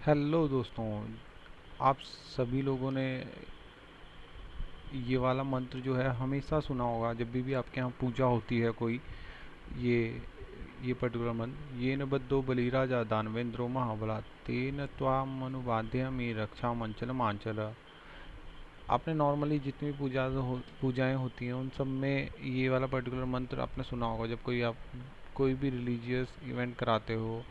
Hello दोस्तों। आप सभी लोगों ने ये वाला मंत्र जो है हमेशा सुना होगा। जब भी आपके यहाँ पूजा होती है कोई, ये ये पर्टिकुलर मंत्र, ये न बद्धो बलिराजा दानवेंद्रो महाबला तेन त्वाम अनुबाध्य में रक्षा मंचल मांचल। आपने नॉर्मली जितनी पूजाएं होती हैं उन सब में ये वाला पर्टिकुलर मंत्र आपने सुना होगा। जब आप कोई भी रिलीजियस इवेंट कराते हो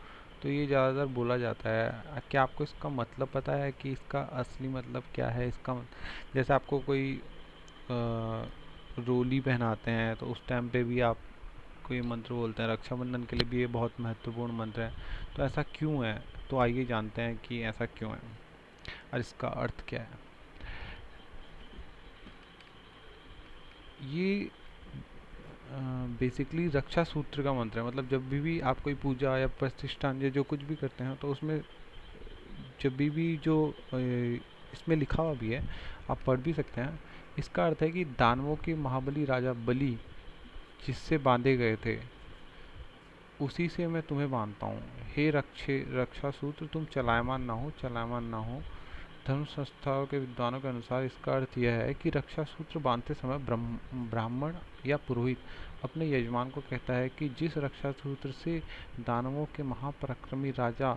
तो ये ज़्यादातर बोला जाता है। क्या आपको इसका मतलब पता है कि इसका असली मतलब क्या है? जैसे आपको कोई रोली पहनाते हैं तो उस टाइम पे भी आप कोई मंत्र बोलते हैं। रक्षाबंधन के लिए भी ये बहुत महत्वपूर्ण मंत्र है। तो ऐसा क्यों है? तो आइए जानते हैं कि ऐसा क्यों है और इसका अर्थ क्या है। ये बेसिकली रक्षा सूत्र का मंत्र है। मतलब जब भी आप कोई पूजा या प्रतिष्ठान या जो कुछ भी करते हैं तो उसमें जब भी जो इसमें लिखा हुआ भी है, आप पढ़ भी सकते हैं। इसका अर्थ है कि दानवों के महाबली राजा बलि जिससे बांधे गए थे उसी से मैं तुम्हें बांधता हूँ। हे रक्षा सूत्र, तुम चलायमान ना हो। धर्म संस्थाओं के विद्वानों के अनुसार इसका अर्थ यह है कि रक्षा सूत्र बांधते समय ब्राह्मण या पुरोहित अपने यजमान को कहता है कि जिस रक्षा सूत्र से दानवों के महापराक्रमी राजा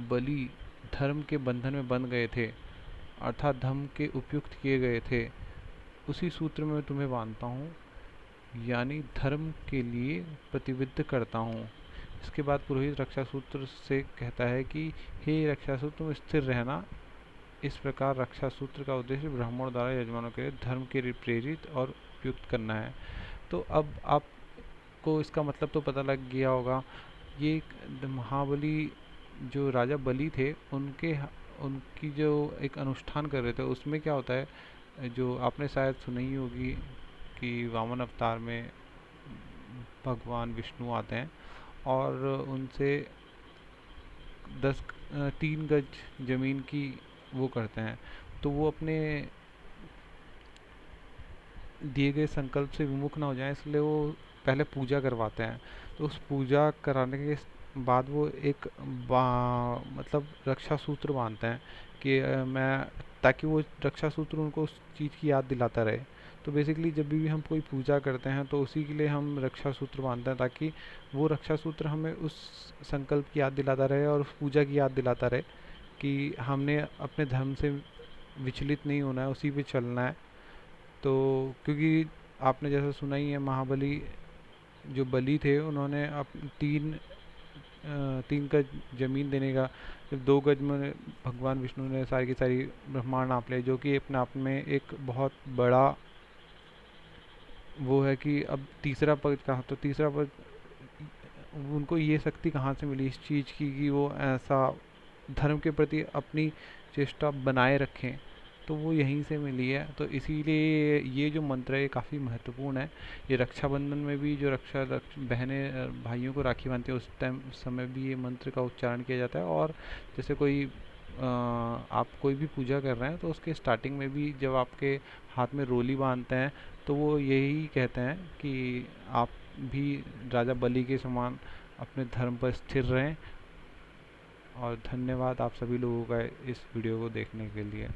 बलि धर्म के बंधन में बंध गए थे, अर्थात धर्म के उपयुक्त किए गए थे, उसी सूत्र में तुम्हें बांधता हूँ, यानी धर्म के लिए प्रतिबद्ध करता हूँ। इसके बाद पुरोहित रक्षा सूत्र से कहता है कि हे रक्षा सूत्र, तुम स्थिर रहना। इस प्रकार रक्षा सूत्र का उद्देश्य ब्राह्मणों द्वारा यजमानों के लिए धर्म के लिए प्रेरित और उपयुक्त करना है। तो अब आपको इसका मतलब तो पता लग गया होगा। ये महाबली जो राजा बलि थे उनकी जो एक अनुष्ठान कर रहे थे उसमें क्या होता है, जो आपने शायद सुनी ही होगी कि वामन अवतार में भगवान विष्णु आते हैं और उनसे 3 गज जमीन की वो करते हैं। तो वो अपने दिए गए संकल्प से विमुख ना हो जाए, इसलिए वो पहले पूजा करवाते हैं। तो उस पूजा कराने के बाद वो एक मतलब रक्षा सूत्र बांधते हैं कि मैं ताकि वो रक्षा सूत्र उनको उस चीज़ की याद दिलाता रहे। तो बेसिकली जब भी हम कोई पूजा करते हैं तो उसी के लिए हम रक्षा सूत्र बांधते हैं, ताकि वो रक्षा सूत्र हमें उस संकल्प की याद दिलाता रहे और उस पूजा की याद दिलाता रहे कि हमने अपने धर्म से विचलित नहीं होना है, उसी पे चलना है। तो क्योंकि आपने जैसा सुना ही है, महाबली जो बलि थे उन्होंने 3 गज जमीन देने का, जब 2 गज में भगवान विष्णु ने सारी की सारी ब्रह्मांड नाप लिया, जो कि अपने आप में एक बहुत बड़ा वो है कि अब तीसरा पद कहाँ, तो तीसरा पद उनको ये शक्ति कहाँ से मिली इस चीज़ की कि वो ऐसा धर्म के प्रति अपनी चेष्टा बनाए रखें। तो वो यहीं से मिली है। तो इसीलिए ये जो मंत्र है ये काफ़ी महत्वपूर्ण है। ये रक्षाबंधन में भी जो बहनें भाइयों को राखी बांधती है उस टाइम समय भी ये मंत्र का उच्चारण किया जाता है। और जैसे आप कोई भी पूजा कर रहे हैं तो उसके स्टार्टिंग में भी जब आपके हाथ में रोली बांधते हैं तो वो यही कहते हैं कि आप भी राजा बलि के समान अपने धर्म पर स्थिर रहें। और धन्यवाद आप सभी लोगों का इस वीडियो को देखने के लिए।